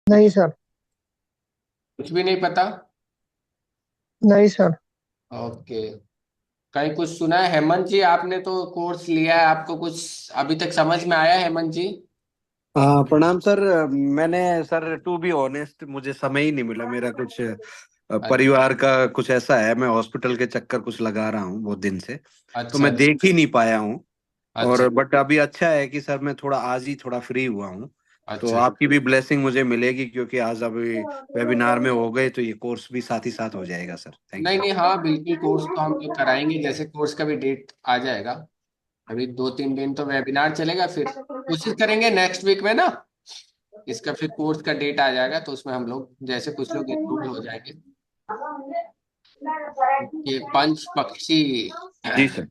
नहीं सर। कुछ भी नहीं पता। नहीं सर। ओके। कहीं कुछ सुना है हेमंत जी? आपने तो कोर्स लिया है, आपको कुछ अभी तक समझ में आया हेमंत जी? हाँ, प्रणाम सर। मैंने सर टू बी ऑनेस्ट मुझे समय ही नहीं मिला। मेरा कुछ अच्छा परिवार का कुछ ऐसा है, मैं हॉस्पिटल के चक्कर कुछ लगा रहा हूँ बहुत दिन से। तो अच्छा मैं देख ही नहीं पाया हूँ। अच्छा और बट अभी अच्छा है कि सर मैं थोड़ा आज ही थोड़ा फ्री हुआ हूँ। तो अच्छा। आपकी भी ब्लेसिंग मुझे मिलेगी, क्योंकि आज अभी वेबिनार में हो गए तो ये कोर्स भी साथ ही साथ हो जाएगा सर। थैंक नहीं यू। नहीं, हाँ बिल्कुल, कोर्स तो हम लोग कराएंगे, जैसे कोर्स का भी डेट आ जाएगा। अभी 2-3 दिन तो वेबिनार चलेगा, फिर कोशिश करेंगे नेक्स्ट वीक में ना इसका फिर कोर्स का डेट आ जाएगा, तो उसमें हम लोग जैसे कुछ लोग इनरोल हो जाएंगे। ये पंच पक्षी। जी सर।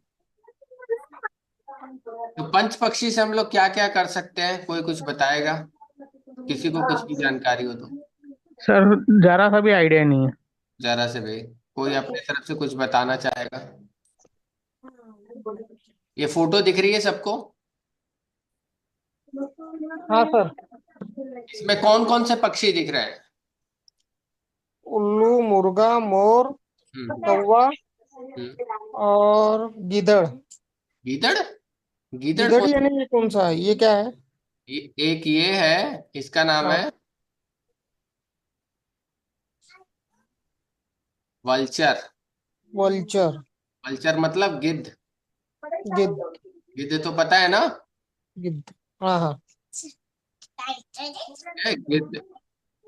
तो पंच पक्षी से हम लोग क्या क्या कर सकते हैं, कोई कुछ बताएगा? किसी को कुछ भी जानकारी हो तो सर जरा सा भी आइडिया नहीं है। जरा से भी कोई अपने तरफ से कुछ बताना चाहेगा? ये फोटो दिख रही है सबको? हाँ सर। इसमें कौन कौन से पक्षी दिख रहे हैं? उल्लू, मुर्गा, मोर, हम्म कौवा हम्म। और गिदड़। गीदड़? गीदड़ गिदड़ कौन? यानी ये कौन सा है, ये क्या है? एक ये है, इसका नाम हाँ। है वल्चर। वल्चर। वल्चर मतलब गिद्ध। गिद्ध। गिद्ध तो पता है ना? गिद्ध। हाँ हाँ। है गिद्ध।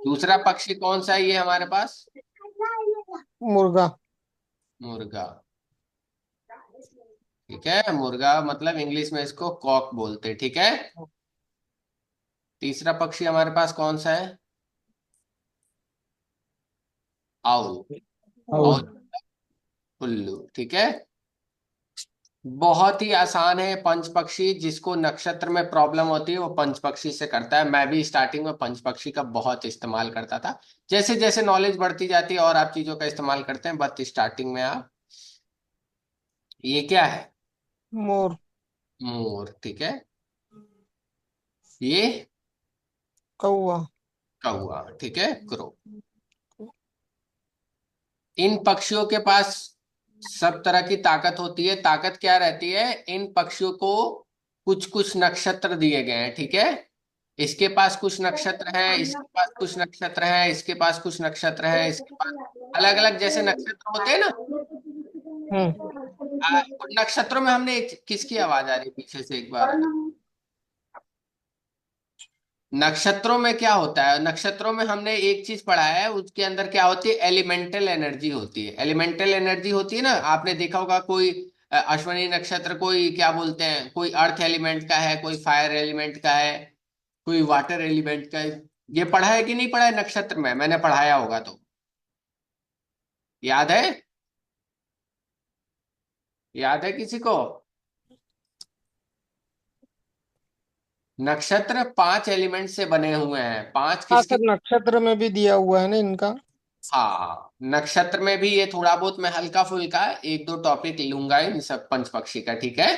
दूसरा पक्षी कौन सा है ये हमारे पास? मुर्गा। मुर्गा। ठीक है, मुर्गा मतलब इंग्लिश में इसको कॉक बोलते हैं, ठीक है। तीसरा पक्षी हमारे पास कौन सा है? आउल। और आउल, उल्लू, ठीक है। बहुत ही आसान है पंच पक्षी, जिसको नक्षत्र में प्रॉब्लम होती है वो पंच पक्षी से करता है। मैं भी स्टार्टिंग में पंच पक्षी का बहुत इस्तेमाल करता था। जैसे जैसे नॉलेज बढ़ती जाती है और आप चीजों का इस्तेमाल करते हैं, बट स्टार्टिंग में आप, ये क्या है? मोर। मोर, ठीक है। ये कौवा। कौवा, ठीक है, क्रो। इन पक्षियों के पास सब तरह की ताकत होती है। ताकत क्या रहती है? इन पक्षियों को कुछ कुछ नक्षत्र दिए गए हैं, ठीक है। इसके पास कुछ नक्षत्र हैं, इसके पास कुछ नक्षत्र हैं, इसके पास कुछ नक्षत्र हैं, इसके पास अलग अलग जैसे नक्षत्र होते हैं ना। उन नक्षत्रों में हमने किसकी आवाज आ रही है पीछे से, एक बार? नक्षत्रों में क्या होता है? नक्षत्रों में हमने एक चीज पढ़ा है, उसके अंदर क्या होती है? एलिमेंटल एनर्जी होती है। एलिमेंटल एनर्जी होती है ना, आपने देखा होगा कोई अश्विनी नक्षत्र, कोई क्या बोलते हैं, कोई अर्थ एलिमेंट का है, कोई फायर एलिमेंट का है, कोई वाटर एलिमेंट का है। ये पढ़ा है कि नहीं पढ़ा है? नक्षत्र में मैंने पढ़ाया होगा तो याद है? याद है किसी को? नक्षत्र 5 एलिमेंट से बने हुए हैं। पांच हाँ किसके? सर, नक्षत्र में भी दिया हुआ है ना इनका। हाँ, नक्षत्र में भी ये थोड़ा बहुत मैं हल्का फुल्का एक दो टॉपिक लूंगा इन सब पंच पक्षी का, ठीक है।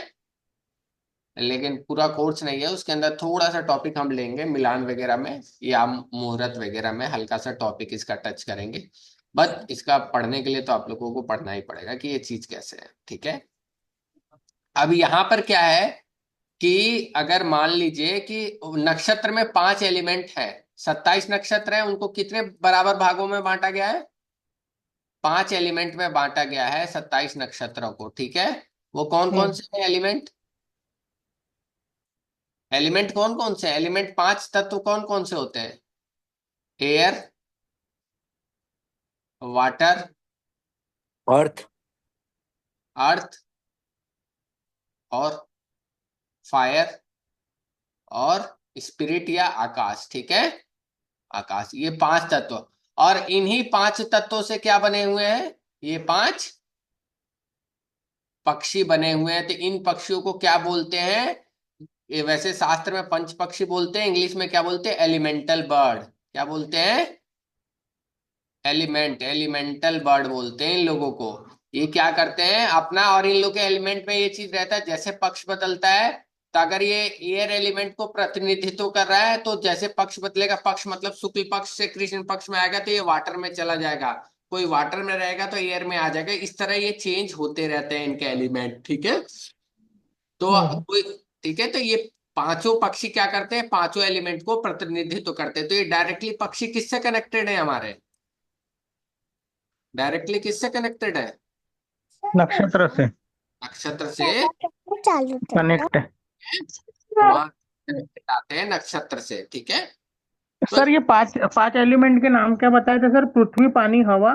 लेकिन पूरा कोर्स नहीं है, उसके अंदर थोड़ा सा टॉपिक हम लेंगे मिलान वगैरह में या मुहूर्त वगैरह में, हल्का सा टॉपिक इसका टच करेंगे। बट इसका पढ़ने के लिए तो आप लोगों को पढ़ना ही पड़ेगा कि ये चीज कैसे है, ठीक है। अब यहाँ पर क्या है कि अगर मान लीजिए कि नक्षत्र में 5 एलिमेंट है, 27 नक्षत्र है, उनको कितने बराबर भागों में बांटा गया है? 5 एलिमेंट में बांटा गया है 27 नक्षत्रों को, ठीक है। वो कौन कौन हम्म। से हैं एलिमेंट? एलिमेंट कौन कौन से? एलिमेंट 5 तत्व कौन कौन से होते हैं? एयर, वाटर, अर्थ। अर्थ और फायर और स्पिरिट या आकाश, ठीक है। आकाश, ये 5 तत्व। और इन्हीं 5 तत्वों से क्या बने हुए हैं? ये 5 पक्षी बने हुए हैं। तो इन पक्षियों को क्या बोलते हैं? ये वैसे शास्त्र में पंच पक्षी बोलते हैं, इंग्लिश में क्या बोलते हैं? Elemental bird. क्या बोलते हैं? एलिमेंटल बर्ड बोलते हैं इन लोगों को। ये क्या करते हैं अपना, और इन लोग के एलिमेंट में ये चीज रहता है, जैसे पक्ष बदलता है तो अगर ये एयर एलिमेंट को प्रतिनिधित्व कर रहा है तो जैसे पक्ष बदलेगा, पक्ष मतलब शुक्ल पक्ष से कृष्ण पक्ष में आएगा तो ये वाटर में चला जाएगा, कोई वाटर में रहेगा तो एयर में आ जाएगा। इस तरह ये चेंज होते रहते हैं इनके एलिमेंट, ठीक है। तो हम्म। कोई, ठीक है, तो ये पांचों पक्षी क्या करते हैं, पांचों एलिमेंट को प्रतिनिधित्व करते हैं। तो ये डायरेक्टली पक्षी किससे कनेक्टेड है हमारे, डायरेक्टली किससे कनेक्टेड है, नक्षत्र से नक्षत्र से कनेक्ट है। वहां connected आते हैं नक्षत्र से, ठीक है। तो सर ये पांच पांच एलिमेंट के नाम क्या बताए थे सर? पृथ्वी, पानी, हवा।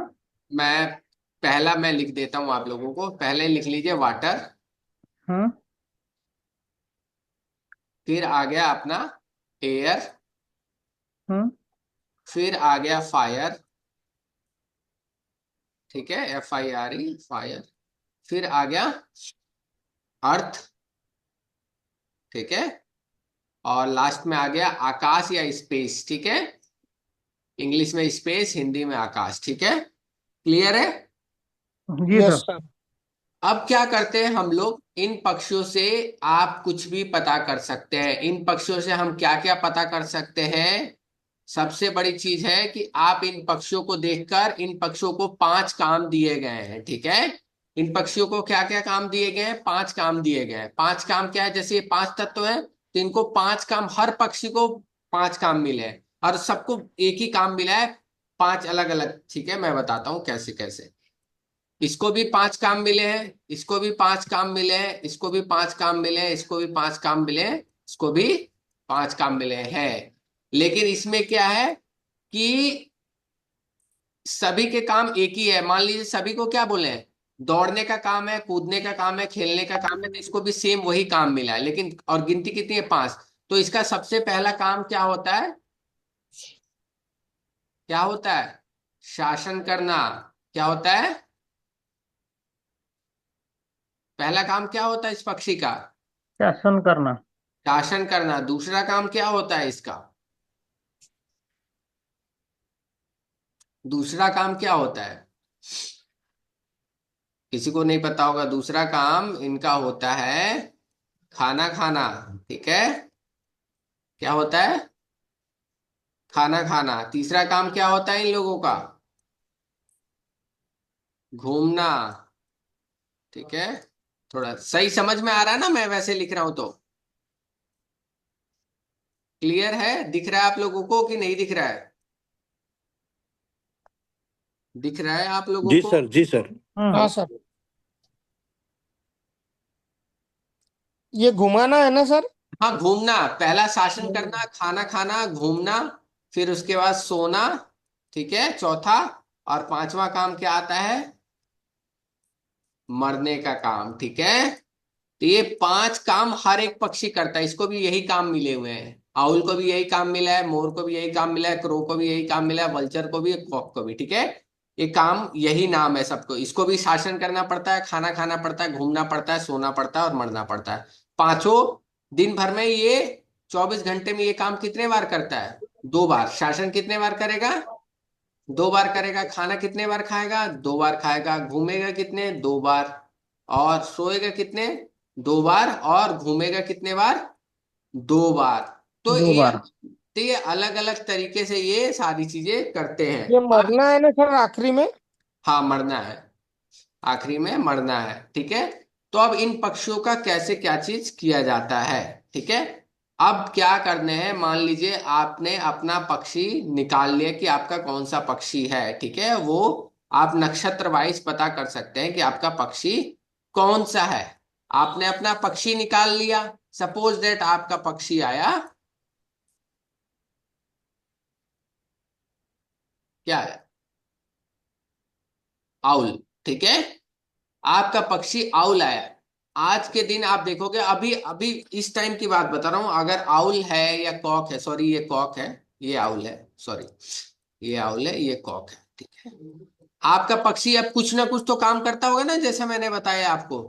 मैं पहला मैं लिख देता हूं आप लोगों को, पहले लिख लीजिए वाटर, हम्म फिर आ गया अपना एयर, हम्म फिर आ गया फायर, ठीक है, FIRE फायर, फिर आ गया अर्थ, ठीक है, और लास्ट में आ गया आकाश या स्पेस, ठीक है। इंग्लिश में स्पेस, हिंदी में आकाश, ठीक है। क्लियर है। जी यस सर। सर। अब क्या करते हैं हम लोग, इन पक्षियों से आप कुछ भी पता कर सकते हैं। इन पक्षियों से हम क्या क्या पता कर सकते हैं, सबसे बड़ी चीज है कि आप इन पक्षियों को देखकर, इन पक्षियों को 5 काम दिए गए हैं, ठीक है। इन पक्षियों को क्या क्या काम दिए गए हैं, 5 काम दिए गए हैं। 5 काम क्या है, जैसे ये 5 तत्व है तो इनको 5 काम, हर पक्षी को 5 काम मिले हैं और सबको एक ही काम मिला है, 5 अलग अलग, ठीक है। मैं बताता हूँ कैसे कैसे। इसको भी 5 काम मिले हैं, इसको भी 5 काम मिले हैं, इसको भी 5 काम मिले हैं, इसको भी 5 काम मिले हैं, इसको भी 5 काम मिले हैं। लेकिन इसमें क्या है कि सभी के काम एक ही है। मान लीजिए सभी को क्या बोले हैं, दौड़ने का काम है, कूदने का काम है, खेलने का काम है, तो इसको भी सेम वही काम मिला है, लेकिन और गिनती कितनी है, 5। तो इसका सबसे पहला काम क्या होता है, क्या होता है, शासन करना। क्या होता है, पहला काम क्या होता है इस पक्षी का, शासन करना। शासन करना। दूसरा काम क्या होता है इसका, दूसरा काम क्या होता है, किसी को नहीं पता होगा। दूसरा काम इनका होता है खाना खाना, ठीक है। क्या होता है, खाना खाना। तीसरा काम क्या होता है इन लोगों का, घूमना, ठीक है। थोड़ा सही समझ में आ रहा है ना, मैं वैसे लिख रहा हूं तो क्लियर है, दिख रहा है आप लोगों को कि नहीं दिख रहा है, दिख रहा है आप लोगों जी को। सर, जी सर। हाँ सर। ये घुमाना है ना सर? हाँ, घूमना पहला, शासन करना, खाना खाना, घूमना, फिर उसके बाद सोना, ठीक है, चौथा। और पांचवा काम क्या आता है, मरने का काम, ठीक है। तो ये 5 काम हर एक पक्षी करता है, इसको भी यही काम मिले हुए हैं। आउल को भी यही काम मिला है, मोर को भी यही काम मिला है, क्रो को भी यही काम मिला है, वल्चर को भी, कॉक को भी, ठीक है। ये काम यही नाम है सबको। इसको भी शासन करना पड़ता है, खाना खाना पड़ता है, घूमना पड़ता है, सोना पड़ता है और मरना पड़ता है। पांचों दिन भर में ये 24 घंटे में ये काम कितने बार करता है, 2 बार। शासन कितने बार करेगा, 2 बार करेगा। खाना कितने बार खाएगा, 2 बार खाएगा। घूमेगा कितने, 2 बार। और सोएगा कितने, 2 बार। और घूमेगा कितने बार, 2 बार। तो दो ये, बार। तो ये अलग अलग तरीके से ये सारी चीजें करते हैं। ये अब मरना है ना सर आखिरी में? हाँ, मरना है, आखिरी में मरना है, ठीक है। तो अब इन पक्षियों का कैसे क्या चीज किया जाता है, ठीक है। अब क्या करने हैं, मान लीजिए आपने अपना पक्षी निकाल लिया कि आपका कौन सा पक्षी है, ठीक है। वो आप नक्षत्र वाइज पता कर सकते हैं कि आपका पक्षी कौन सा है। आपने अपना पक्षी निकाल लिया, सपोज दैट आपका पक्षी आया, क्या है, आउल, ठीक है। आपका पक्षी आउल आया। आज के दिन आप देखोगे, अभी अभी इस टाइम की बात बता रहा हूं, अगर आउल है या कॉक है, सॉरी ये कॉक है, ये आउल है, सॉरी ये आउल है, ये कॉक है, ठीक है। आपका पक्षी अब कुछ ना कुछ तो काम करता होगा ना, जैसे मैंने बताया आपको।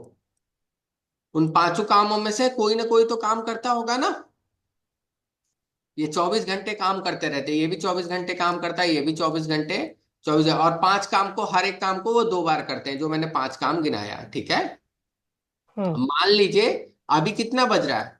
उन पांचों कामों में से कोई ना कोई तो काम करता होगा ना। ये 24 घंटे काम करते रहते हैं, ये भी 24 घंटे काम करता है, ये भी 24 घंटे, 24। और 5 काम को, हर एक काम को वो 2 बार करते हैं, जो मैंने 5 काम गिनाया, ठीक है। हम्म। मान लीजिए अभी कितना बज रहा है,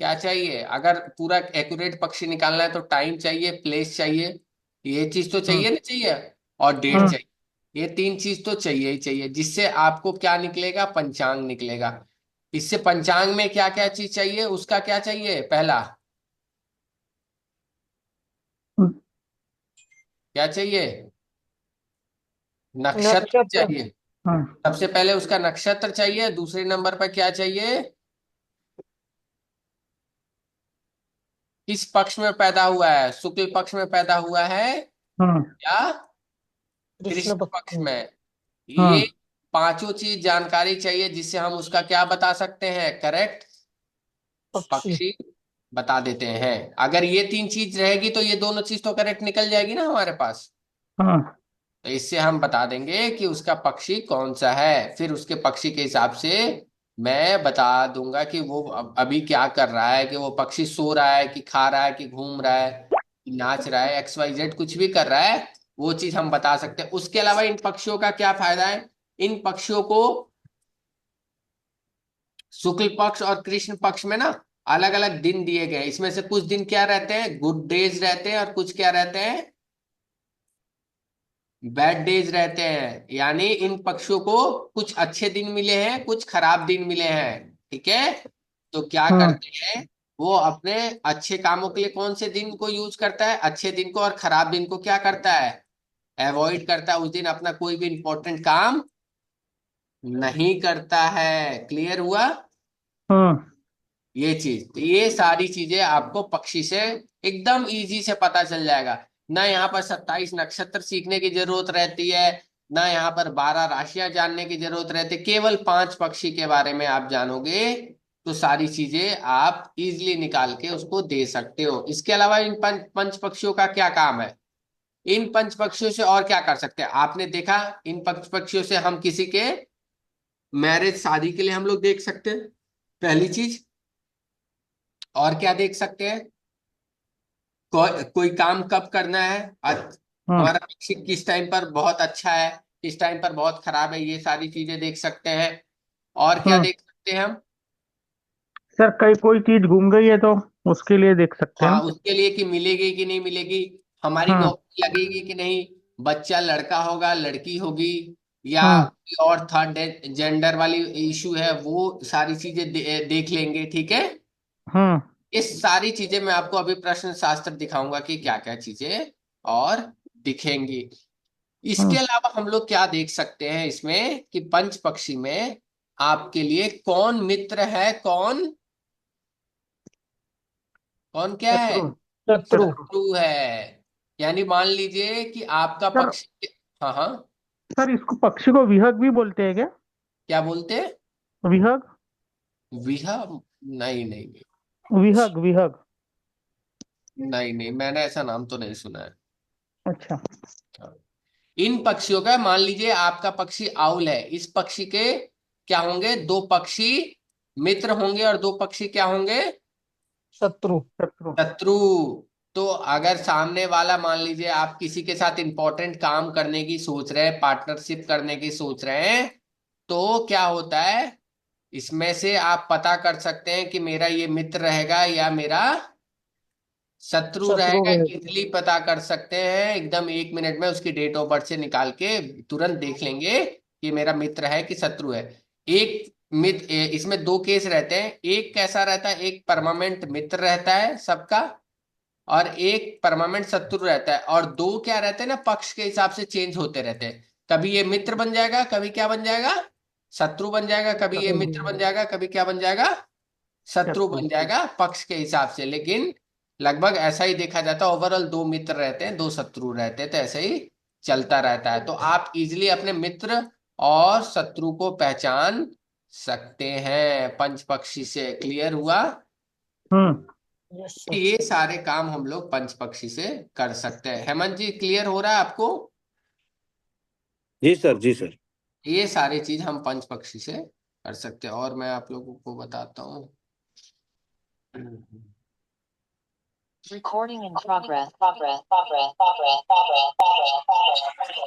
क्या चाहिए? अगर पूरा एक्यूरेट पक्षी निकालना है तो टाइम चाहिए, प्लेस चाहिए, ये चीज तो हम्म चाहिए ना, चाहिए, और डेट हम्म चाहिए। ये तीन चीज तो चाहिए ही चाहिए, जिससे आपको क्या निकलेगा? पंचांग निकलेगा। इससे पंचांग में क्या क्या चीज चाहिए? उसका क्या चाहिए? पहला क्या चाहिए? नक्षत्र नक्षत्र। चाहिए। हम्म सबसे पहले उसका नक्षत्र चाहिए, दूसरे नंबर पर क्या चाहिए? किस पक्ष में पैदा हुआ है? शुक्ल पक्ष में पैदा हुआ है हम्म या कृष्ण कृष्ण पक्ष पक्ष। में? ये हम्म पांचों चीज जानकारी चाहिए, जिससे हम उसका क्या बता सकते हैं? करेक्ट पक्षी। पक्षी बता देते हैं। अगर ये तीन चीज रहेगी तो ये दोनों चीज तो करेक्ट निकल जाएगी ना हमारे पास। हम्म तो इससे हम बता देंगे कि उसका पक्षी कौन सा है। फिर उसके पक्षी के हिसाब से मैं बता दूंगा कि वो अभी क्या कर रहा है, कि वो पक्षी सो रहा है, कि खा रहा है, कि घूम रहा है, कि नाच रहा है, XYZ कुछ भी कर रहा है, वो चीज हम बता सकते हैं। उसके अलावा इन पक्षियों का क्या फायदा है? इन पक्षियों को शुक्ल पक्ष और कृष्ण पक्ष में ना अलग अलग दिन दिए गए हैं। इसमें से कुछ दिन क्या रहते हैं? गुड डेज रहते हैं, और कुछ क्या रहते हैं? बैड डेज रहते हैं। यानी इन पक्षियों को कुछ अच्छे दिन मिले हैं, कुछ खराब दिन मिले हैं। ठीक है? तो क्या हम्म करते हैं? वो अपने अच्छे कामों के लिए कौन से दिन को यूज करता है? अच्छे दिन को। और खराब दिन को क्या करता है? अवॉइड करता है। उस दिन अपना कोई भी इंपॉर्टेंट काम नहीं करता है। क्लियर हुआ? हम्म ये चीज, तो ये सारी चीजें आपको पक्षी से एकदम इजी से पता चल जाएगा। ना यहाँ पर 27 नक्षत्र सीखने की जरूरत रहती है, ना यहाँ पर 12 राशियां जानने की जरूरत रहती है। केवल 5 पक्षी के बारे में आप जानोगे तो सारी चीजें आप इजीली निकाल के उसको दे सकते हो। इसके अलावा इन पंच पक्षियों का क्या काम है? इन पंच पक्षियों से और क्या कर सकते हैं? आपने देखा, इन पंच पक्षियों से हम किसी के मैरिज, शादी के लिए हम लोग देख सकते हैं, पहली चीज। और क्या देख सकते हैं? कोई काम कब करना है, हम्म हमारा पक्षी किस टाइम पर बहुत अच्छा है, किस टाइम पर बहुत खराब है, ये सारी चीजें देख सकते हैं। और क्या हम्म देख सकते हैं हम? सर कहीं कोई चीज गुम गई है तो उसके लिए देख सकते हैं हाँ, ना। उसके लिए कि मिलेगी कि नहीं मिलेगी, हमारी हम्म नौकरी लगेगी कि नहीं, बच्चा लड़का होगा लड़की होगी, या हम्म कोई और थर्ड जेंडर वाली इशू है, वो सारी चीजें देख लेंगे। ठीक है? हम्म इस सारी चीजें मैं आपको अभी प्रश्न शास्त्र दिखाऊंगा कि क्या क्या चीजें और दिखेंगी। इसके हम्म अलावा हम लोग क्या देख सकते हैं इसमें, कि पंच पक्षी में आपके लिए कौन मित्र है, कौन कौन क्या है? शत्रु शत्रु। शत्रु शत्रु है। यानी मान लीजिए कि आपका सर पक्षी, हाँ हाँ, सर इसको पक्षी को विहग भी बोलते हैं क्या? क्या बोलते हैं? विहग विहा? नहीं नहीं नहीं, विहग विहग। नहीं नहीं, मैंने ऐसा नाम तो नहीं सुना है। अच्छा। इन पक्षियों का, मान लीजिए आपका पक्षी आउल है, इस पक्षी के क्या होंगे? दो पक्षी मित्र होंगे, और दो पक्षी क्या होंगे? शत्रु। शत्रु। शत्रु। तो अगर सामने वाला, मान लीजिए आप किसी के साथ इंपॉर्टेंट काम करने की सोच रहे हैं, पार्टनरशिप करने की सोच रहे हैं, तो क्या होता है? इसमें से आप पता कर सकते हैं कि मेरा ये मित्र रहेगा या मेरा शत्रु शत्रु रहेगा। है। इजीली पता कर सकते हैं, एकदम 1 मिनट में उसकी डेट ऑफ बर्थ से निकाल के तुरंत देख लेंगे कि मेरा मित्र है कि शत्रु है। एक मित्र, इसमें दो केस रहते हैं। एक कैसा रहता है? एक परमानेंट मित्र रहता है सबका, और एक परमानेंट शत्रु रहता है। और दो क्या रहते हैं ना, पक्ष के हिसाब से चेंज होते रहते हैं। कभी ये मित्र बन जाएगा, कभी क्या बन जाएगा? शत्रु बन जाएगा। कभी ये शत्रु मित्र बन जाएगा, कभी क्या बन जाएगा? शत्रु शत्रु। बन जाएगा, पक्ष के हिसाब से। लेकिन लगभग ऐसा ही देखा जाता है, ओवरऑल दो मित्र रहते हैं, दो शत्रु रहते हैं, तो ऐसे ही चलता रहता है। तो आप इजिली अपने मित्र और शत्रु को पहचान सकते हैं पंच पक्षी से। क्लियर हुआ? हम्म यस सर। ये सारे काम हम लोग पंच पक्षी से कर सकते हैं। हेमंत जी, क्लियर हो रहा है आपको? जी सर, जी सर। ये सारी चीज हम पंच पक्षी से कर सकते हैं। और मैं आप लोगों को बताता हूँ। Recording in progress. Progress. Progress. Progress. Progress. Progress.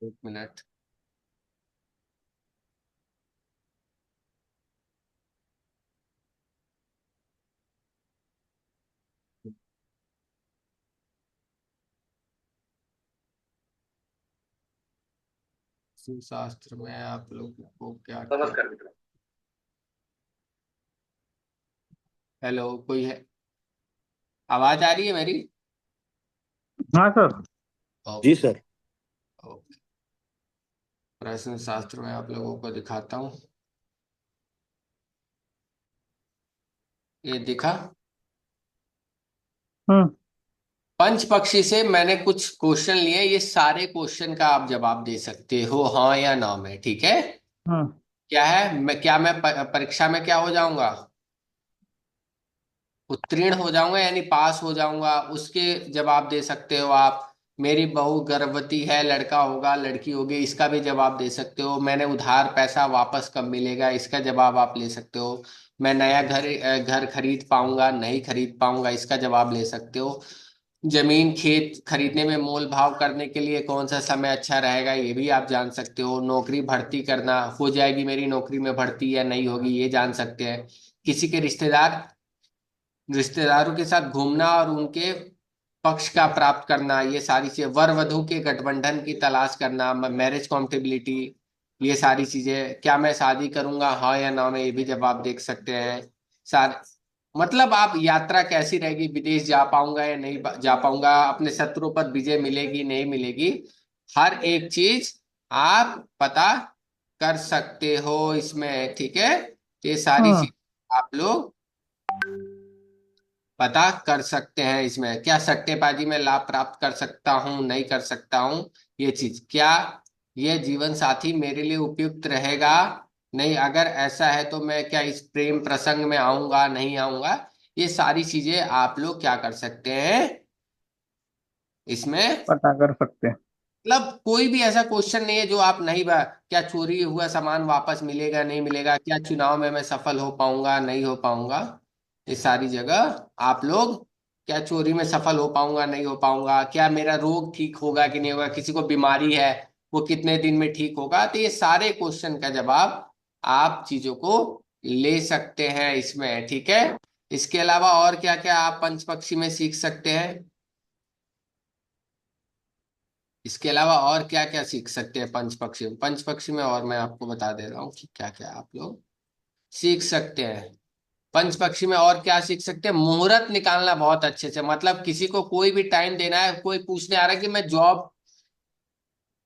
एक मिनट। शास्त्र में आप लोगों को क्या क्या। हेलो, कोई है? आवाज आ रही है मेरी? हाँ सर। जी ओके। सर। ओके। प्रश्न शास्त्र में आप लोगों को दिखाता हूँ। ये दिखा। हम्म। पंच पक्षी से मैंने कुछ क्वेश्चन लिए, ये सारे क्वेश्चन का आप जवाब दे सकते हो हाँ या ना में, ठीक है? हम्म। क्या है, मैं परीक्षा में क्या हो जाऊंगा? उत्तीर्ण हो जाऊंगा, यानी पास हो जाऊंगा, उसके जवाब दे सकते हो आप। मेरी बहू गर्भवती है, लड़का होगा लड़की होगी, इसका भी जवाब दे सकते हो। मैंने उधार पैसा वापस कब मिलेगा, इसका जवाब आप ले सकते हो। मैं नया घर खरीद पाऊंगा नहीं खरीद पाऊंगा, इसका जवाब ले सकते हो। जमीन खेत खरीदने में मोल भाव करने के लिए कौन सा समय अच्छा रहेगा, ये भी आप जान सकते हो। नौकरी भर्ती करना, हो जाएगी मेरी नौकरी में भर्ती या नहीं होगी, ये जान सकते हैं। किसी के रिश्तेदारों के साथ घूमना और उनके पक्ष का प्राप्त करना, ये सारी चीजें। वर वधु के गठबंधन की तलाश करना, मैरिज कॉम्पेटिबिलिटी, ये सारी चीजें। क्या मैं शादी करूंगा हाँ या ना में, ये भी जवाब देख सकते हैं। सारे मतलब आप यात्रा कैसी रहेगी, विदेश जा पाऊंगा या नहीं जा पाऊंगा, अपने शत्रुओं पर विजय मिलेगी नहीं मिलेगी, हर एक चीज आप पता कर सकते हो इसमें, ठीक है? ये सारी हम्म। चीज आप लोग पता कर सकते हैं इसमें। क्या सट्टेबाजी में लाभ प्राप्त कर सकता हूँ नहीं कर सकता हूँ, ये चीज। क्या ये जीवन साथी मेरे लिए उपयुक्त रहेगा नहीं, अगर ऐसा है तो मैं क्या इस प्रेम प्रसंग में आऊंगा नहीं आऊंगा, ये सारी चीजें आप लोग क्या कर सकते हैं इसमें। पता कर सकते हैं। मतलब कोई भी ऐसा क्वेश्चन नहीं है जो आप नहीं क्या चोरी हुआ सामान वापस मिलेगा नहीं मिलेगा, क्या चुनाव में मैं सफल हो पाऊंगा नहीं हो पाऊंगा, ये सारी जगह आप लोग। क्या चोरी में सफल हो पाऊंगा नहीं हो पाऊंगा, क्या मेरा रोग ठीक होगा कि नहीं होगा, किसी को बीमारी है वो कितने दिन में ठीक होगा, तो ये सारे क्वेश्चन का जवाब आप चीजों को ले सकते हैं इसमें, ठीक है? इसके अलावा और क्या क्या आप पंच पक्षी में सीख सकते हैं? इसके अलावा और क्या क्या सीख सकते हैं पंच पक्षी में, और मैं आपको बता दे रहा हूँ कि क्या क्या आप लोग सीख सकते हैं। पंच पक्षी में और क्या सीख सकते हैं, मुहूर्त निकालना बहुत अच्छे से। मतलब किसी को कोई भी टाइम देना है, कोई पूछने आ रहा है कि मैं जॉब,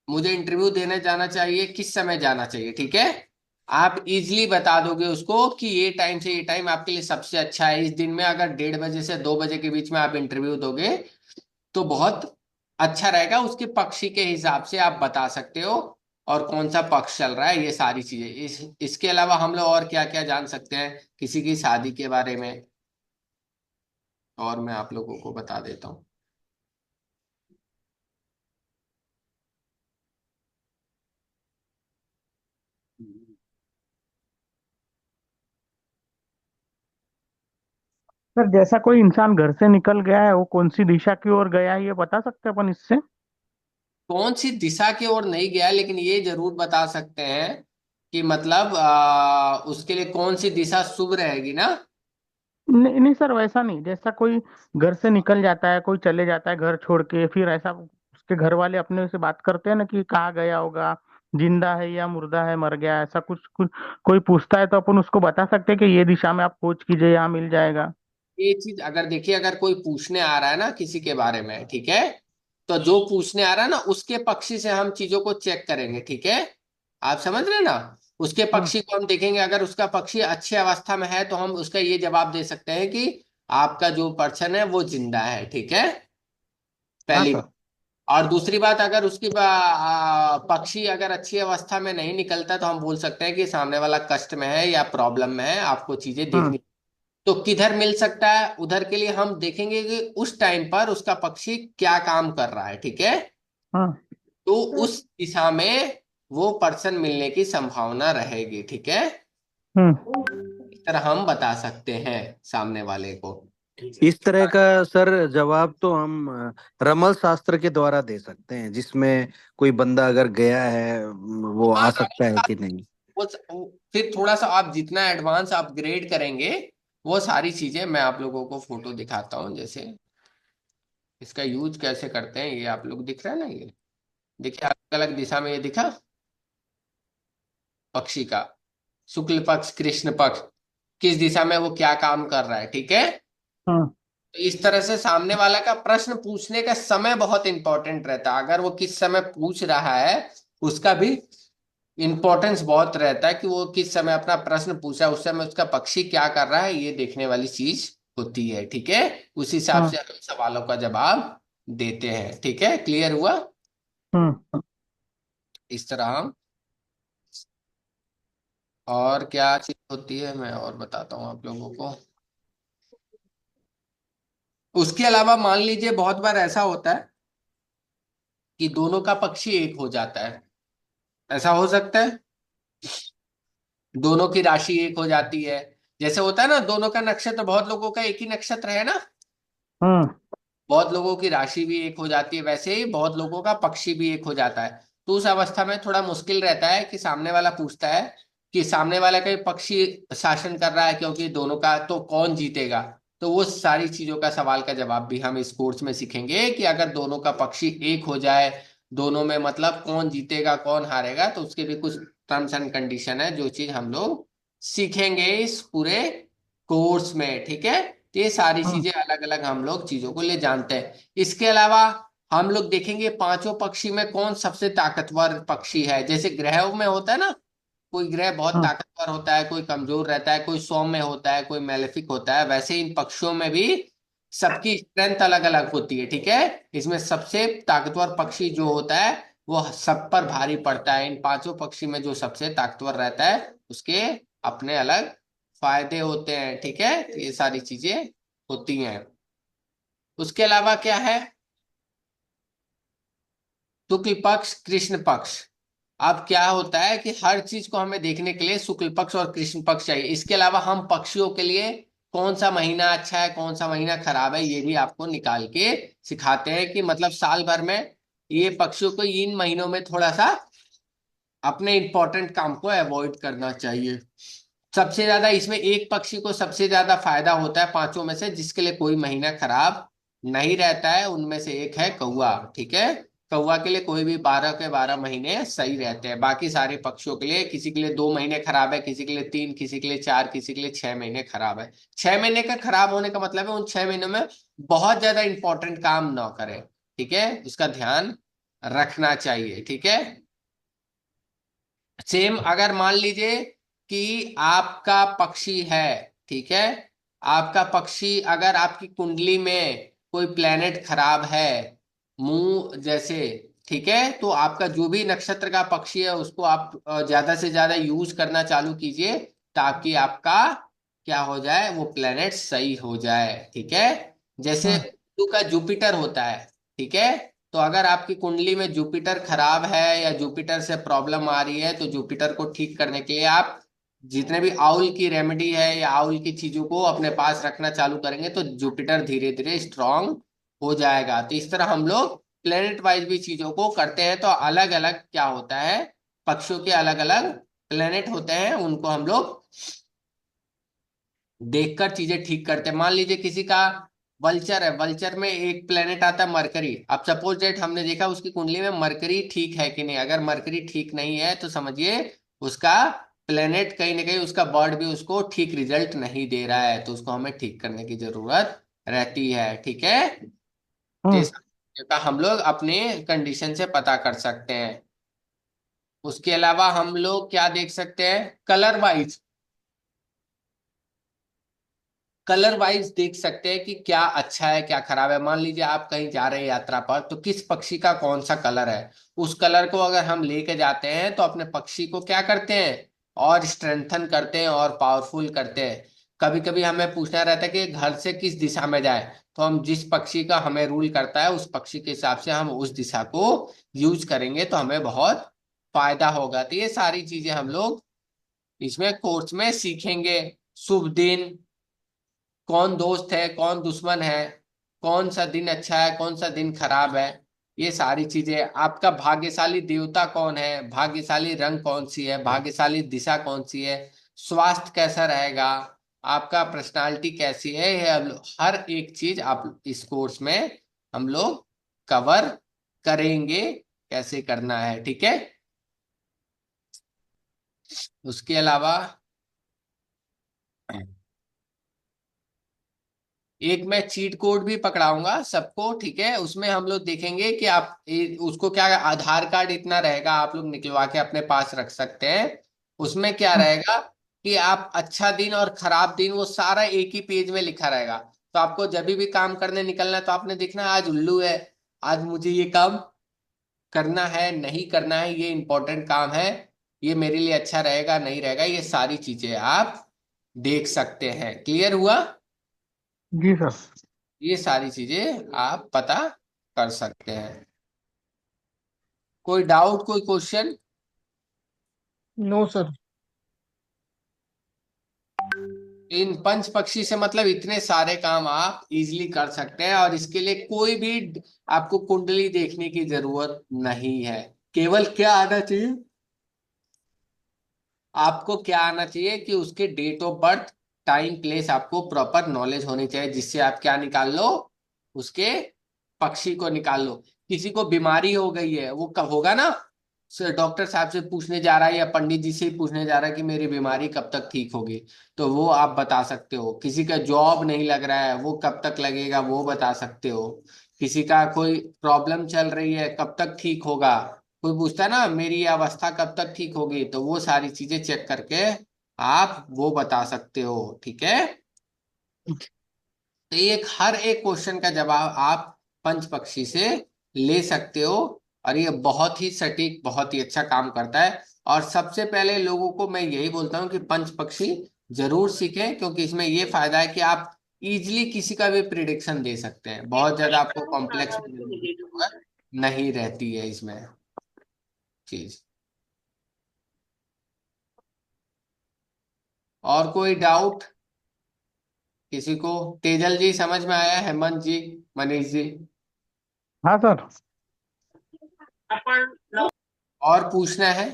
मुझे इंटरव्यू देने जाना चाहिए, किस समय जाना चाहिए, ठीक है? आप इजीली बता दोगे उसको कि ये टाइम से ये टाइम आपके लिए सबसे अच्छा है। इस दिन में अगर 1:30 से 2 बजे के बीच में आप इंटरव्यू दोगे तो बहुत अच्छा रहेगा, उसके पक्षी के हिसाब से आप बता सकते हो और कौन सा पक्ष चल रहा है, ये सारी चीजें। इसके अलावा हम लोग और क्या क्या जान सकते हैं किसी की शादी के बारे में, और मैं आप लोगों को बता देता हूँ। सर जैसा कोई इंसान घर से निकल गया है वो कौन सी दिशा की ओर गया है ये बता सकते हैं अपन इससे? कौन सी दिशा की ओर नहीं गया, लेकिन ये जरूर बता सकते हैं कि मतलब उसके लिए कौन सी दिशा शुभ रहेगी ना। नहीं नहीं सर, वैसा नहीं। जैसा कोई घर से निकल जाता है, कोई चले जाता है घर छोड़ के, फिर ऐसा उसके घर वाले अपने से बात करते हैं ना कि कहाँ गया होगा, जिंदा है या मुर्दा है, मर गया है, ऐसा कुछ कुछ कोई पूछता है तो अपन उसको बता सकते हैं कि ये दिशा में आप खोज कीजिए, यहाँ मिल जाएगा। ये चीज अगर देखिए, अगर कोई पूछने आ रहा है ना किसी के बारे में, ठीक है, तो जो पूछने आ रहा है ना उसके पक्षी से हम चीजों को चेक करेंगे, ठीक है? आप समझ रहे हैं ना? उसके हम्म। पक्षी को हम देखेंगे, अगर उसका पक्षी अच्छी अवस्था में है तो हम उसका ये जवाब दे सकते हैं कि आपका जो पर्सन है वो जिंदा है, ठीक है? हाँ पहली बात। सर। और दूसरी बात, अगर उसकी पक्षी अगर अच्छी अवस्था में नहीं निकलता तो हम बोल सकते हैं कि सामने वाला कष्ट में है या प्रॉब्लम में है, आपको चीजें हम्म। देखनी। तो किधर मिल सकता है, उधर के लिए हम देखेंगे कि उस टाइम पर उसका पक्षी क्या काम कर रहा है, ठीक है? हम्म। तो उस दिशा में वो पर्सन मिलने की संभावना रहेगी, ठीक है? हम्म। इस तरह हम बता सकते हैं सामने वाले को। इस तरह का सर जवाब तो हम रमल शास्त्र के द्वारा दे सकते हैं, जिसमें कोई बंदा अगर गया है वो आ हाँ, सकता है कि नहीं। फिर थोड़ा सा आप जितना एडवांस अपग्रेड करेंगे वो सारी चीजें मैं आप लोगों को फोटो दिखाता हूँ। जैसे इसका यूज कैसे करते हैं, ये आप लोग दिख रहा है ना, ये देखिए अलग अलग दिशा में ये दिखा पक्षी का, शुक्ल पक्ष कृष्ण पक्ष, किस दिशा में वो क्या काम कर रहा है, ठीक है। हम्म। तो इस तरह से सामने वाला का प्रश्न पूछने का समय बहुत इंपॉर्टेंट रहता है। अगर वो किस समय पूछ रहा है उसका भी इंपॉर्टेंस बहुत रहता है, कि वो किस समय अपना प्रश्न पूछा, उस समय उसका पक्षी क्या कर रहा है, ये देखने वाली चीज होती है, ठीक है। उस हिसाब हम्म। से हम सवालों का जवाब देते हैं, ठीक है। क्लियर हुआ? हम्म। इस तरह हम, और क्या चीज होती है मैं और बताता हूँ आप लोगों को। उसके अलावा मान लीजिए बहुत बार ऐसा होता है कि दोनों का पक्षी एक हो जाता है। ऐसा हो सकता है दोनों की राशि एक हो जाती है। जैसे होता है ना, दोनों का नक्षत्र, बहुत लोगों का एक ही नक्षत्र है ना, हम्म। बहुत लोगों की राशि भी एक हो जाती है, वैसे ही बहुत लोगों का पक्षी भी एक हो जाता है। तो उस अवस्था में थोड़ा मुश्किल रहता है कि सामने वाला पूछता है कि सामने वाला का ही पक्षी शासन कर रहा है, क्योंकि दोनों का, तो कौन जीतेगा। तो वो सारी चीजों का सवाल का जवाब भी हम इस कोर्स में सीखेंगे, कि अगर दोनों का पक्षी एक हो जाए, दोनों में मतलब कौन जीतेगा कौन हारेगा, तो उसके भी कुछ टर्म्स एंड कंडीशन है, जो चीज हम लोग सीखेंगे इस पूरे कोर्स में, ठीक है। तो ये सारी हम्म। चीजें अलग अलग हम लोग चीजों को ले जानते हैं। इसके अलावा हम लोग देखेंगे पांचों पक्षी में कौन सबसे ताकतवर पक्षी है। जैसे ग्रहों में होता है ना, कोई ग्रह बहुत हम्म। ताकतवर होता है, कोई कमजोर रहता है, कोई सौम्य होता है, कोई मैलेफिक होता है, वैसे इन पक्षियों में भी सबकी स्ट्रेंथ अलग अलग होती है, ठीक है। इसमें सबसे ताकतवर पक्षी जो होता है वो सब पर भारी पड़ता है। इन पांचों पक्षी में जो सबसे ताकतवर रहता है उसके अपने अलग फायदे होते हैं, ठीक है। तो ये सारी चीजें होती हैं। उसके अलावा क्या है, शुक्ल पक्ष कृष्ण पक्ष। अब क्या होता है कि हर चीज को हमें देखने के लिए शुक्ल पक्ष और कृष्ण पक्ष चाहिए। इसके अलावा हम पक्षियों के लिए कौन सा महीना अच्छा है कौन सा महीना खराब है ये भी आपको निकाल के सिखाते हैं, कि मतलब साल भर में ये पक्षियों को इन महीनों में थोड़ा सा अपने इंपॉर्टेंट काम को अवॉइड करना चाहिए। सबसे ज्यादा इसमें एक पक्षी को सबसे ज्यादा फायदा होता है पांचों में से, जिसके लिए कोई महीना खराब नहीं रहता है, उनमें से एक है कौवा, ठीक है। कौवा के लिए कोई भी 12 के 12 महीने सही रहते हैं। बाकी सारे पक्षियों के लिए, किसी के लिए 2 महीने खराब है, किसी के लिए 3, किसी के लिए 4, किसी के लिए 6 महीने खराब है। 6 महीने का खराब होने का मतलब है उन 6 महीनों में बहुत ज्यादा इंपॉर्टेंट काम ना करें, ठीक है। उसका ध्यान रखना चाहिए, ठीक है। सेम अगर मान लीजिए कि आपका पक्षी है, ठीक है, आपका पक्षी अगर आपकी कुंडली में कोई प्लेनेट खराब है, मुंह जैसे, ठीक है, तो आपका जो भी नक्षत्र का पक्षी है उसको आप ज्यादा से ज्यादा यूज करना चालू कीजिए, ताकि आपका क्या हो जाए, वो प्लेनेट सही हो जाए, ठीक है। जैसे हम्म। हिंदू का जुपिटर होता है, ठीक है। तो अगर आपकी कुंडली में जुपिटर खराब है या जुपिटर से प्रॉब्लम आ रही है, तो जुपिटर को ठीक करने के लिए आप जितने भी आउल की रेमेडी है या आउल की चीजों को अपने पास रखना चालू करेंगे, तो जुपिटर धीरे धीरे स्ट्रांग हो जाएगा। तो इस तरह हम लोग प्लेनेट वाइज भी चीजों को करते हैं। तो अलग अलग क्या होता है, पक्षियों के अलग अलग प्लेनेट होते हैं, उनको हम लोग देखकर चीजें ठीक करते हैं। मान लीजिए किसी का वल्चर है, वल्चर में एक प्लेनेट आता है मरकरी। अब सपोज डेट हमने देखा उसकी कुंडली में मरकरी ठीक है कि नहीं, अगर मरकरी ठीक नहीं है तो समझिए उसका प्लेनेट कहीं ना कहीं, उसका बर्ड भी उसको ठीक रिजल्ट नहीं दे रहा है, तो उसको हमें ठीक करने की जरूरत रहती है, ठीक है। तो ये हम्म। सब चीज़ों का हम लोग अपने कंडीशन से पता कर सकते हैं। उसके अलावा हम लोग क्या देख सकते हैं, कलर वाइज, कलर वाइज देख सकते हैं कि क्या अच्छा है क्या खराब है। मान लीजिए आप कहीं जा रहे हैं यात्रा पर, तो किस पक्षी का कौन सा कलर है, उस कलर को अगर हम लेके जाते हैं तो अपने पक्षी को क्या करते हैं, और स्ट्रेंथन करते हैं और पावरफुल करते हैं। कभी कभी हमें पूछना रहता है कि घर से किस दिशा में जाए, तो हम जिस पक्षी का हमें रूल करता है उस पक्षी के हिसाब से हम उस दिशा को यूज करेंगे, तो हमें बहुत फायदा होगा। तो ये सारी चीजें हम लोग इसमें कोर्स में सीखेंगे। शुभ दिन। कौन दोस्त है कौन दुश्मन है, कौन सा दिन अच्छा है कौन सा दिन खराब है, ये सारी चीजें। आपका भाग्यशाली देवता कौन है, भाग्यशाली रंग कौन सी है, भाग्यशाली दिशा कौन सी है, स्वास्थ्य कैसा रहेगा, आपका पर्सनालिटी कैसी है, ये हर एक चीज आप इस कोर्स में हम लोग कवर करेंगे, कैसे करना है, ठीक है। उसके अलावा एक मैं चीट कोड भी पकड़ाऊंगा सबको, ठीक है। उसमें हम लोग देखेंगे कि आप उसको क्या, आधार कार्ड इतना रहेगा आप लोग निकलवा के अपने पास रख सकते हैं। उसमें क्या रहेगा कि आप अच्छा दिन और खराब दिन वो सारा एक ही पेज में लिखा रहेगा। तो आपको जब भी काम करने निकलना है तो आपने देखना है, आज उल्लू है, आज मुझे ये काम करना है नहीं करना है, ये इंपॉर्टेंट काम है, ये मेरे लिए अच्छा रहेगा नहीं रहेगा, ये सारी चीजें आप देख सकते हैं। क्लियर हुआ? जी सर। ये सारी चीजें आप पता कर सकते हैं। कोई डाउट कोई क्वेश्चन? No sir. इन पंच पक्षी से मतलब इतने सारे काम आप इजीली कर सकते हैं, और इसके लिए कोई भी आपको कुंडली देखने की जरूरत नहीं है। केवल क्या आना चाहिए आपको, क्या आना चाहिए कि उसके date of birth, time place आपको प्रॉपर नॉलेज होनी चाहिए, जिससे आप क्या निकाल लो, उसके पक्षी को निकाल लो। किसी को बीमारी हो गई है, वो कब होगा ना, डॉक्टर साहब से पूछने जा रहा है या पंडित जी से ही पूछने जा रहा है कि मेरी बीमारी कब तक ठीक होगी, तो वो आप बता सकते हो। किसी का जॉब नहीं लग रहा है, वो कब तक लगेगा वो बता सकते हो। किसी का कोई प्रॉब्लम चल रही है, कब तक ठीक होगा, कोई पूछता है ना मेरी ये अवस्था कब तक ठीक होगी, तो वो सारी चीजें चेक करके आप वो बता सकते हो, ठीक है। तो एक हर एक क्वेश्चन का जवाब आप पंच पक्षी से ले सकते हो, और ये बहुत ही सटीक बहुत ही अच्छा काम करता है। और सबसे पहले लोगों को मैं यही बोलता हूँ कि पंच पक्षी जरूर सीखें, क्योंकि इसमें ये फायदा है कि आप इजीली किसी का भी प्रिडिक्शन दे सकते हैं, बहुत ज्यादा आपको कॉम्प्लेक्स नहीं रहती है इसमें चीज। और कोई डाउट किसी को? तेजल जी समझ में आया? हेमंत जी, मनीष जी? हाँ सर। और पूछना है?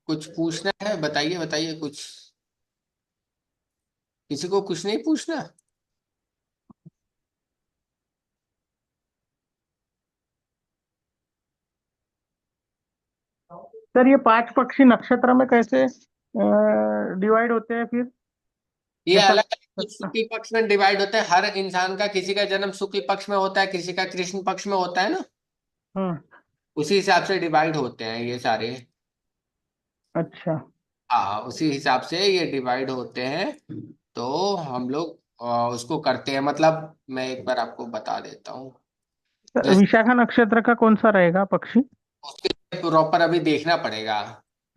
कुछ पूछना है? बताइए बताइए कुछ। किसी को कुछ नहीं पूछना? सर ये 5 पक्षी नक्षत्र में कैसे डिवाइड होते हैं फिर? ये ऐसा अलग अलग शुक्ल पक्ष में डिवाइड होता है। हर इंसान का, किसी का जन्म शुक्ल पक्ष में होता है, किसी का कृष्ण पक्ष में होता है ना, हम्म। उसी हिसाब से डिवाइड होते हैं ये सारे। अच्छा। हाँ, उसी हिसाब से ये डिवाइड होते हैं। तो हम लोग उसको करते हैं, मतलब मैं एक बार आपको बता देता हूँ। सर जैसे विशाखा नक्षत्र का कौन सा रहेगा पक्षी? उसके प्रॉपर अभी देखना पड़ेगा।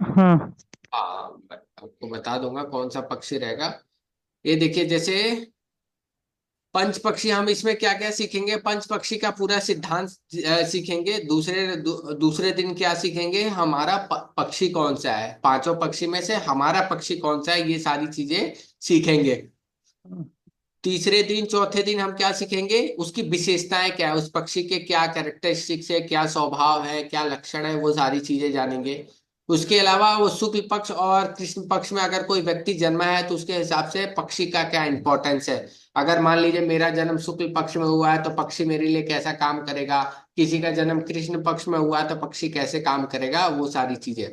हम्म। हाँ, मैं आपको बता दूंगा कौन सा पक्षी रहेगा। ये देखिए, जैसे पंच पक्षी, हम इसमें क्या क्या सीखेंगे, पंच पक्षी का पूरा सिद्धांत सीखेंगे। दूसरे दिन क्या सीखेंगे, हमारा पक्षी कौन सा है, पांचों पक्षी में से हमारा पक्षी कौन सा है, ये सारी चीजें सीखेंगे। तीसरे दिन चौथे दिन हम क्या सीखेंगे, उसकी विशेषताएं क्या है, उस पक्षी के क्या कैरेक्टरिस्टिक्स है, क्या स्वभाव है, क्या लक्षण है, वो सारी चीजें जानेंगे। उसके अलावा वो शुक्ल पक्ष और कृष्ण पक्ष में अगर कोई व्यक्ति जन्मा है तो उसके हिसाब से पक्षी का क्या इंपॉर्टेंस है। अगर मान लीजिए मेरा जन्म शुक्ल पक्ष में हुआ है तो पक्षी मेरे लिए कैसा काम करेगा, किसी का जन्म कृष्ण पक्ष में हुआ है तो पक्षी कैसे काम करेगा, वो सारी चीजें।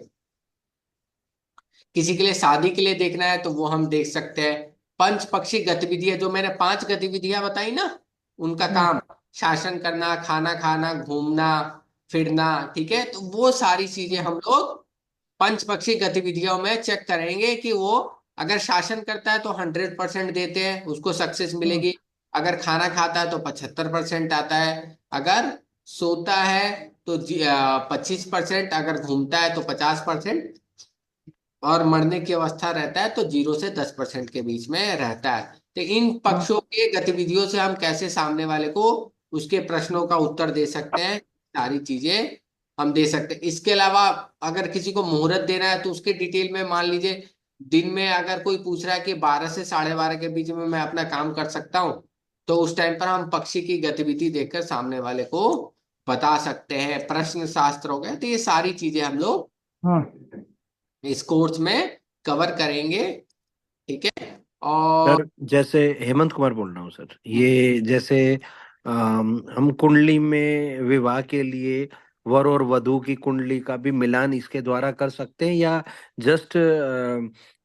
किसी के लिए शादी के लिए देखना है तो वो हम देख सकते हैं। पंच पक्षी गतिविधियां, जो मैंने 5 गतिविधियां बताई ना, उनका हम्म। काम शासन करना, खाना खाना, घूमना फिरना, ठीक है। तो वो सारी चीजें हम लोग पंच पक्षी गतिविधियों में चेक करेंगे कि वो अगर शासन करता है तो 100% देते हैं, उसको सक्सेस हम्म। मिलेगी। अगर खाना खाता है तो 75% आता है। अगर सोता है तो 25%, अगर घूमता है तो 50%, और मरने की अवस्था रहता है तो 0 से 10% के बीच में रहता है। तो इन हम्म। पक्षों के गतिविधियों से हम कैसे सामने वाले को उसके प्रश्नों का उत्तर दे सकते हैं, सारी चीजें हम दे सकते हैं। इसके अलावा अगर किसी को मुहूर्त देना है तो उसके डिटेल में मान लीजिए दिन में अगर कोई पूछ रहा है कि 12 से 12:30 के बीच में मैं अपना काम कर सकता हूँ, तो उस टाइम पर हम पक्षी की गतिविधि देखकर सामने वाले को बता सकते हैं। प्रश्न शास्त्र हो गए, तो ये सारी चीजें हम लोग हाँ इस कोर्स में कवर करेंगे, ठीक है। और सर जैसे हेमंत कुमार बोल रहा हूँ सर, ये जैसे हम कुंडली में विवाह के लिए वर और वधु की कुंडली का भी मिलान इसके द्वारा कर सकते हैं, या जस्ट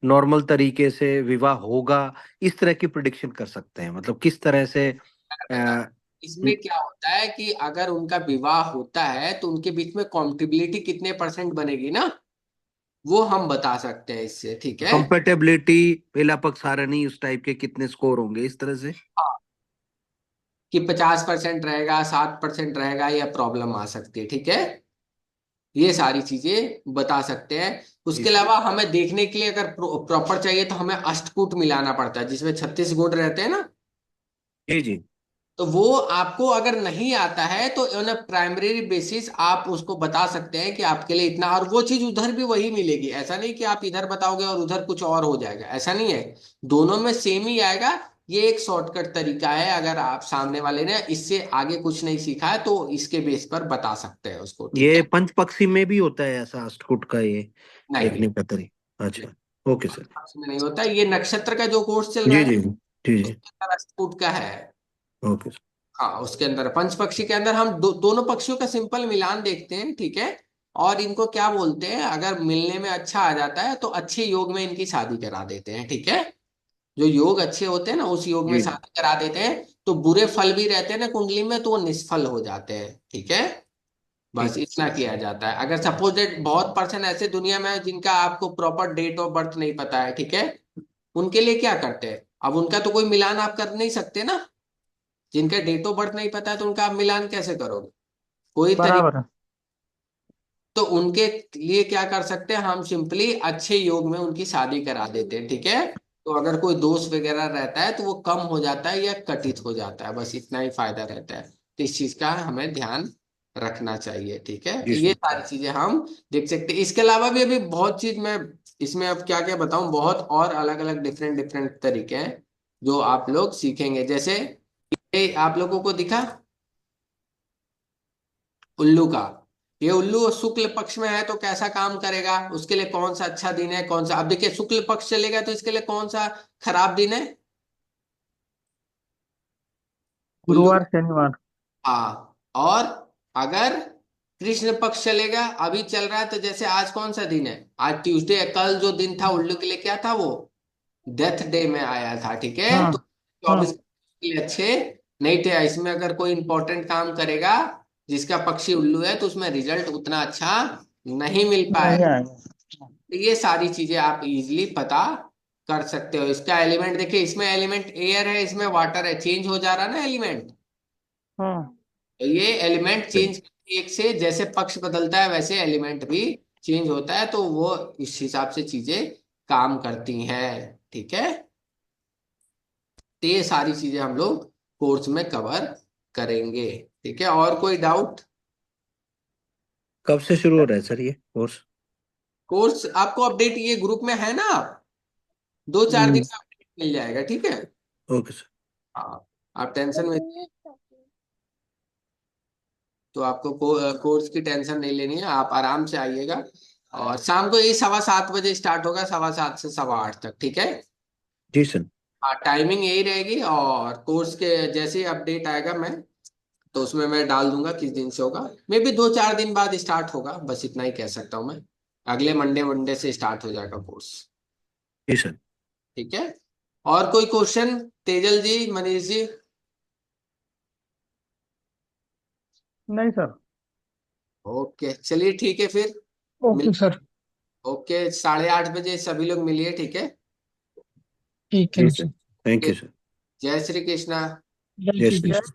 नॉर्मल तरीके से विवाह होगा इस तरह की प्रिडिक्शन कर सकते हैं? मतलब किस तरह से बेटा, अ, इसमें क्या होता है कि अगर उनका विवाह होता है तो उनके बीच में कॉम्पिटिबिलिटी कितने परसेंट बनेगी ना, वो हम बता सकते हैं इससे, ठीक है। कंपेटेबिलिटी, पेलापक सारणी, उस टाइप के कितने स्कोर होंगे इस तरह से? हाँ, कि 50% रहेगा, 7% रहेगा, या प्रॉब्लम आ सकती है, ठीक है। ये सारी चीजें बता सकते हैं। जी उसके सर। अलावा हमें देखने के लिए अगर प्रॉपर चाहिए तो हमें अष्टकूट मिलाना पड़ता है, जिसमें 36 गुण रहते हैं ना। जी जी। तो वो आपको अगर नहीं आता है तो ऑन अ प्राइमरी बेसिस आप उसको बता सकते हैं कि आपके लिए इतना, और वो चीज उधर भी वही मिलेगी। ऐसा नहीं कि आप इधर बताओगे और उधर कुछ और हो जाएगा, ऐसा नहीं है। दोनों में सेम ही आएगा। ये एक शॉर्टकट तरीका है, अगर आप सामने वाले ने इससे आगे कुछ नहीं सीखा है तो इसके बेस पर बता सकते हैं उसको, ठीक ये है। पंच पक्षी में भी होता है ऐसा अष्टकूट का ये नहीं, देखने का तरीका? अच्छा। Okay sir. में नहीं होता। ये नक्षत्र का जो कोर्स चल रहा जी है जी ना, जी जी। उसके अंदर अष्टकूट का है। Okay sir. हाँ, उसके अंदर पंच पक्षी के अंदर हम दोनों पक्षियों का सिंपल मिलान देखते हैं, ठीक है। और इनको क्या बोलते हैं, अगर मिलने में अच्छा आ जाता है तो अच्छे योग में इनकी शादी करा देते हैं, ठीक है। जो योग अच्छे होते हैं ना, उस योग में जी जी। शादी करा देते हैं। तो बुरे फल भी रहते हैं ना कुंडली में, तो वो निष्फल हो जाते हैं, ठीक है। बस ठीक। इतना किया जाता है। अगर सपोज डेट बहुत पर्सन ऐसे दुनिया में है जिनका आपको प्रॉपर डेट ऑफ बर्थ नहीं पता है, ठीक है। उनके लिए क्या करते हैं, अब उनका तो कोई मिलान आप कर नहीं सकते ना। जिनका डेट ऑफ बर्थ नहीं पता है तो उनका आप मिलान कैसे करोगे, कोई तरीका। बराबर है। तो उनके लिए क्या कर सकते हैं, हम सिंपली अच्छे योग में उनकी शादी करा देते हैं, ठीक है। तो अगर कोई दोष वगैरह रहता है तो वो कम हो जाता है या कटित हो जाता है, बस इतना ही फायदा रहता है। तो इस चीज का हमें ध्यान रखना चाहिए, ठीक है। जी ये सर। सारी चीजें हम देख सकते हैं। इसके अलावा भी अभी बहुत चीज मैं इसमें अब क्या क्या बताऊं, बहुत और अलग अलग डिफरेंट डिफरेंट तरीके हैं जो आप लोग सीखेंगे। जैसे ये आप लोगों को दिखा उल्लू का, ये उल्लू शुक्ल पक्ष में है तो कैसा काम करेगा, उसके लिए कौन सा अच्छा दिन है, कौन सा। अब देखिए, शुक्ल पक्ष चलेगा तो इसके लिए कौन सा खराब दिन है, उल्लू। गुरुवार शनिवार। हाँ, और अगर कृष्ण पक्ष चलेगा, अभी चल रहा है, तो जैसे आज कौन सा दिन है, आज ट्यूसडे है। कल जो दिन था उल्लू के लिए क्या था, वो डेथ डे में आया था, ठीक है। हाँ तो हाँ। 24 के लिए अच्छे नहीं थे। इसमें अगर कोई इंपॉर्टेंट काम करेगा जिसका पक्षी उल्लू है तो उसमें रिजल्ट उतना अच्छा नहीं मिल पाए। नहीं आएगा। तो ये सारी चीजें आप इजीली पता कर सकते हो। इसका एलिमेंट देखिए, इसमें एलिमेंट एयर है, इसमें वाटर है, चेंज हो जा रहा है ना एलिमेंट। हाँ तो ये एलिमेंट चेंज, एक से जैसे पक्ष बदलता है वैसे एलिमेंट भी चेंज होता है, तो वो इस हिसाब से चीजें काम करती हैं, ठीक है। तो ये सारी चीजें हम लोग कोर्स में कवर करेंगे, ठीक है। और कोई डाउट? कब से शुरू हो रहा है सर ये कोर्स? कोर्स आपको अपडेट ये ग्रुप में है ना, 2-4 दिन हम्म। में अपडेट मिल जाएगा, ठीक है। Okay sir. हाँ, आप टेंशन में, तो आपको कोर्स की टेंशन नहीं लेनी है, आप आराम से आइएगा। और शाम को ये 7:15 बजे स्टार्ट होगा, 7:15 से 8:15 तक, ठीक है। जी सर। हाँ, टाइमिंग यही रहेगी। और कोर्स के जैसे ही अपडेट आएगा मैं, तो उसमें मैं डाल दूंगा किस दिन से होगा। मे भी 2-4 दिन बाद स्टार्ट होगा, बस इतना ही कह सकता हूँ मैं। अगले मंडे मंडे से स्टार्ट हो जाएगा कोर्स, जी सर। ठीक है। और कोई क्वेश्चन, तेजल जी, मनीष जी? नहीं सर। ओके, चलिए ठीक है फिर। मिल ओके सर। ओके, 8:30 बजे सभी लोग मिलिए, ठीक है। ठीक जी है sir. Sir. Thank okay, you sir. जय श्री कृष्णा। जय जय श्री श्री कृष्ण। कृष्ण।